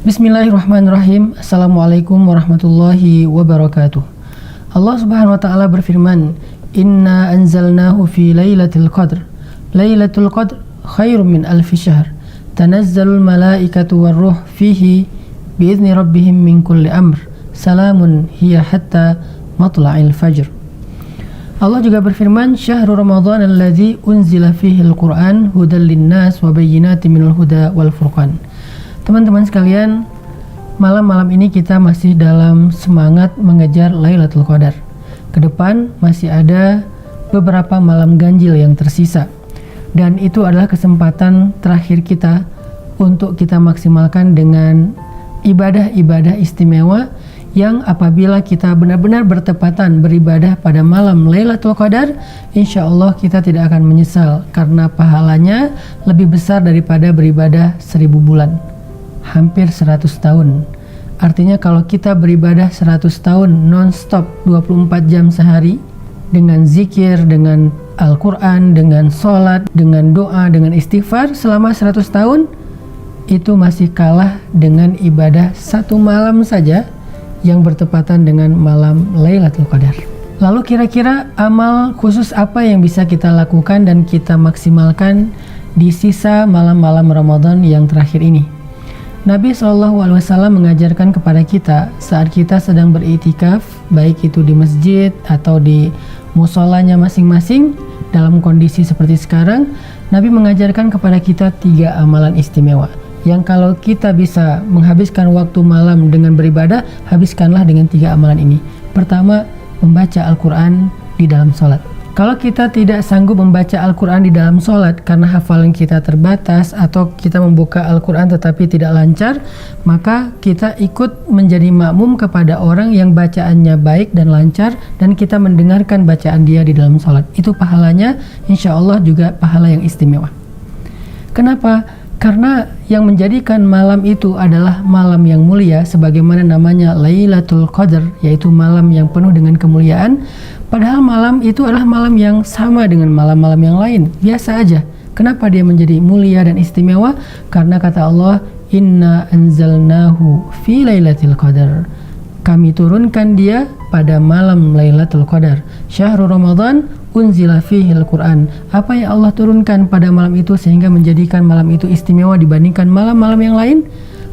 Bismillahirrahmanirrahim. Assalamualaikum warahmatullahi wabarakatuh. Allah Subhanahu wa taala berfirman, "Inna anzalnahu fi lailatul qadr. Lailatul qadr khairum min alfi syahr. Tanazzalul malaikatu warruh fihi biizni rabbihim min kulli amr. Salamun hiya hatta matla'il fajr." Allah juga berfirman, "Syahrul Ramadan alladzi unzila fihi al-Qur'an hudal linnas wa bayyinatin minal huda wal furqan." Teman-teman sekalian, malam-malam ini kita masih dalam semangat mengejar Lailatul Qadar. Kedepan masih ada beberapa malam ganjil yang tersisa, dan itu adalah kesempatan terakhir kita untuk kita maksimalkan dengan ibadah-ibadah istimewa yang apabila kita benar-benar bertepatan beribadah pada malam Lailatul Qadar, insya Allah kita tidak akan menyesal karena pahalanya lebih besar daripada beribadah 1000 bulan. Hampir 100 tahun. Artinya kalau kita beribadah 100 tahun non-stop 24 jam sehari dengan zikir, dengan Al-Quran, dengan sholat, dengan doa, dengan istighfar selama 100 tahun, itu masih kalah dengan ibadah satu malam saja yang bertepatan dengan malam Lailatul Qadar. Lalu kira-kira amal khusus apa yang bisa kita lakukan dan kita maksimalkan di sisa malam-malam Ramadan yang terakhir ini? Nabi SAW mengajarkan kepada kita saat kita sedang beritikaf, baik itu di masjid atau di musolanya masing-masing, dalam kondisi seperti sekarang, Nabi mengajarkan kepada kita 3 amalan istimewa yang kalau kita bisa menghabiskan waktu malam dengan beribadah, habiskanlah dengan 3 amalan ini. Pertama, membaca Al-Quran di dalam sholat. Kalau kita tidak sanggup membaca Al-Quran di dalam sholat karena hafalan kita terbatas atau kita membuka Al-Quran tetapi tidak lancar, maka kita ikut menjadi makmum kepada orang yang bacaannya baik dan lancar dan kita mendengarkan bacaan dia di dalam sholat. Itu pahalanya insya Allah juga pahala yang istimewa. Kenapa? Karena yang menjadikan malam itu adalah malam yang mulia sebagaimana namanya Lailatul Qadar, yaitu malam yang penuh dengan kemuliaan. Padahal malam itu adalah malam yang sama dengan malam-malam yang lain, biasa aja. Kenapa dia menjadi mulia dan istimewa? Karena kata Allah, "Inna anzalnahu fi lailatul qadar." Kami turunkan dia pada malam Lailatul Qadar. Syahrul Ramadan unzila fihi al-Quran. Apa yang Allah turunkan pada malam itu sehingga menjadikan malam itu istimewa dibandingkan malam-malam yang lain?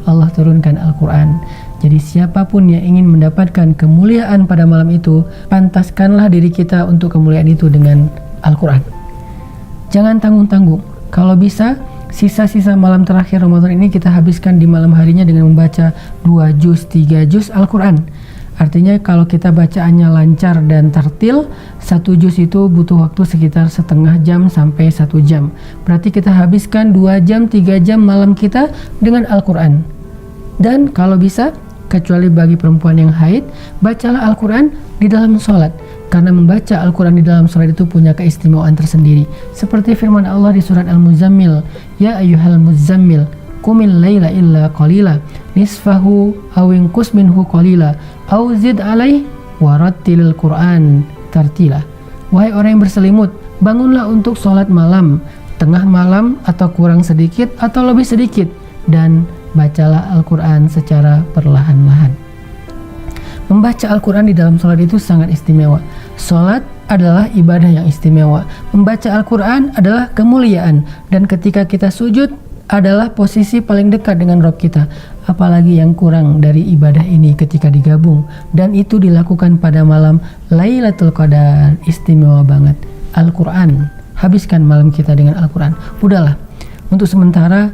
Allah turunkan Al-Quran. Jadi siapapun yang ingin mendapatkan kemuliaan pada malam itu, pantaskanlah diri kita untuk kemuliaan itu dengan Al-Quran. Jangan tanggung-tanggung. Kalau bisa, sisa-sisa malam terakhir Ramadan ini kita habiskan di malam harinya dengan membaca 2 juz, 3 juz Al-Quran. Artinya kalau kita bacaannya lancar dan tertil, 1 juz itu butuh waktu sekitar setengah jam sampai 1 jam. Berarti kita habiskan 2 jam, 3 jam malam kita dengan Al-Quran. Dan kalau bisa, kecuali bagi perempuan yang haid, bacalah Al-Quran di dalam sholat. Karena membaca Al-Quran di dalam sholat itu punya keistimewaan tersendiri. Seperti firman Allah di surat Al-Muzammil, "Ya ayyuhal muzammil, qumil laila illa qalila, nisfahu aw inqus minhu qalila, aw zid alaih warattilil Qur'an tartila." Wahai orang yang berselimut, bangunlah untuk sholat malam, tengah malam atau kurang sedikit atau lebih sedikit, dan bacalah Al-Quran secara perlahan-lahan. Membaca Al-Quran di dalam sholat itu sangat istimewa. Sholat adalah ibadah yang istimewa. Membaca Al-Quran adalah kemuliaan. Dan ketika kita sujud adalah posisi paling dekat dengan Rabb kita. Apalagi yang kurang dari ibadah ini ketika digabung. Dan itu dilakukan pada malam Lailatul Qadar. Istimewa banget. Al-Quran. Habiskan malam kita dengan Al-Quran. Udahlah. Untuk sementara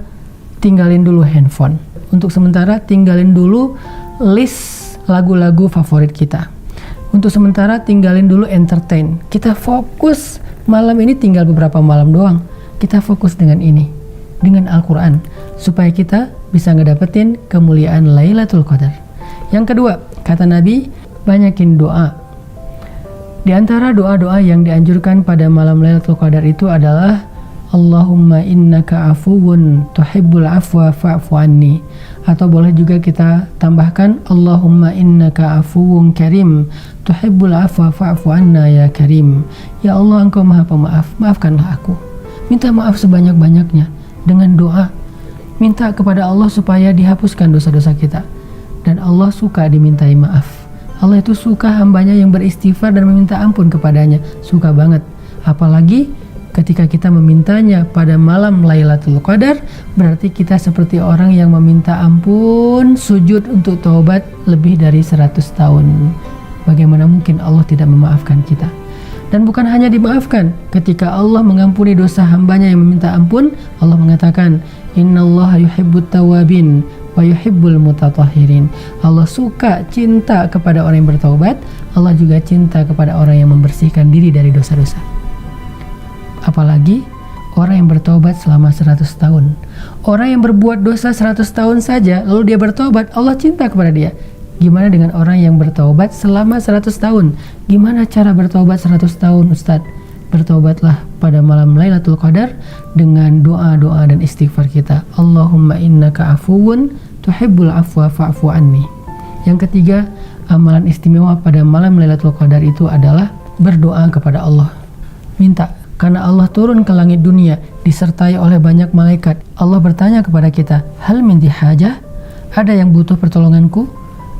tinggalin dulu handphone. Untuk sementara tinggalin dulu list lagu-lagu favorit kita. Untuk sementara tinggalin dulu entertain. Kita fokus malam ini, tinggal beberapa malam doang. Kita fokus dengan ini, dengan Al-Quran, supaya kita bisa ngedapetin kemuliaan Lailatul Qadar. Yang kedua, kata Nabi, banyakin doa. Di antara doa-doa yang dianjurkan pada malam Lailatul Qadar itu adalah Allahumma innaka afuwun tuhibbul afwa fa'fu anni. Atau boleh juga kita tambahkan Allahumma innaka afuwun karim tuhibbul afwa fa'fu anna ya karim. Ya Allah, Engkau Maha Pemaaf, maafkanlah aku. Minta maaf sebanyak-banyaknya dengan doa. minta kepada Allah supaya dihapuskan dosa-dosa kita. Dan Allah suka dimintai maaf. Allah itu suka hambanya yang beristighfar dan meminta ampun kepadanya. Suka banget. Apalagi ketika kita memintanya pada malam Lailatul Qadar, berarti kita seperti orang yang meminta ampun, sujud untuk taubat lebih dari 100 tahun. Bagaimana mungkin Allah tidak memaafkan kita? Dan bukan hanya dimaafkan, ketika Allah mengampuni dosa hambanya yang meminta ampun, Allah mengatakan, Innallaha yuhibbut tawabin wa yuhibbul mutatahhirin. Allah suka, cinta kepada orang yang bertaubat. Allah juga cinta kepada orang yang membersihkan diri dari dosa-dosa. Apalagi orang yang bertaubat selama 100 tahun. Orang yang berbuat dosa 100 tahun saja, lalu dia bertaubat, Allah cinta kepada dia. Gimana dengan orang yang bertaubat selama 100 tahun? Gimana cara bertaubat 100 tahun, Ustadz? Bertaubatlah pada malam Lailatul Qadar dengan doa-doa dan istighfar kita. Allahumma innaka afuwun tuhibbul afwa fa'fu anni. Yang ketiga, amalan istimewa pada malam Lailatul Qadar itu adalah berdoa kepada Allah. Minta, karena Allah turun ke langit dunia disertai oleh banyak malaikat. Allah bertanya kepada kita, hal min hajah? Ada yang butuh pertolonganku?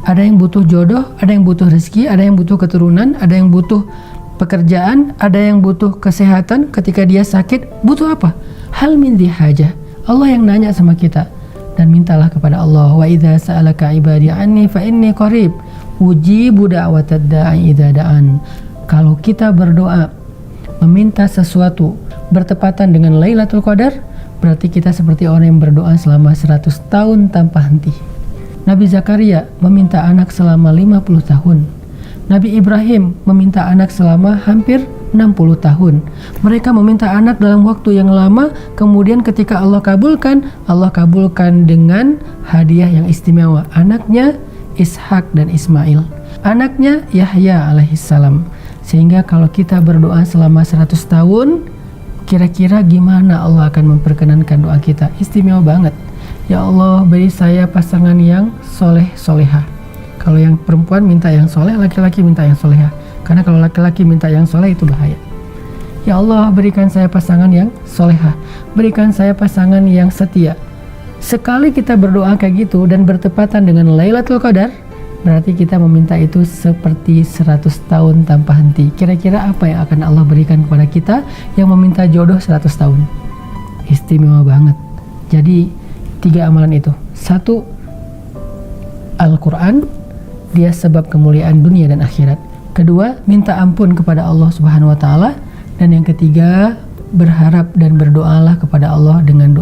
Ada yang butuh jodoh, ada yang butuh rezeki, ada yang butuh keturunan, ada yang butuh pekerjaan, ada yang butuh kesehatan ketika dia sakit. Butuh apa? Hal min hajah. Allah yang nanya sama kita. Dan mintalah kepada Allah. Wa idza sa'alaka ibadi anni fa inni qarib ujibu da'watad da'i idza da'an. Kalau kita berdoa meminta sesuatu bertepatan dengan Lailatul Qadar, berarti kita seperti orang yang berdoa selama 100 tahun tanpa henti. Nabi Zakaria meminta anak selama 50 tahun. Nabi Ibrahim meminta anak selama hampir 60 tahun. Mereka meminta anak dalam waktu yang lama, kemudian ketika Allah kabulkan dengan hadiah yang istimewa. Anaknya Ishak dan Ismail. Anaknya Yahya alaihissalam. Sehingga kalau kita berdoa selama 100 tahun, kira-kira gimana Allah akan memperkenankan doa kita? Istimewa banget. Ya Allah, beri saya pasangan yang soleh soleha. Kalau yang perempuan minta yang soleh, laki-laki minta yang soleha. Karena kalau laki-laki minta yang soleh itu bahaya. Ya Allah, berikan saya pasangan yang soleha. Berikan saya pasangan yang setia. Sekali kita berdoa kayak gitu dan bertepatan dengan Lailatul Qadar, berarti kita meminta itu seperti 100 tahun tanpa henti. Kira-kira apa yang akan Allah berikan kepada kita yang meminta jodoh 100 tahun? Istimewa banget. Jadi 3 amalan itu. 1, Al-Quran, dia sebab kemuliaan dunia dan akhirat. 2, minta ampun kepada Allah Subhanahu wa Ta'ala. Dan yang ketiga, berharap dan berdoalah kepada Allah dengan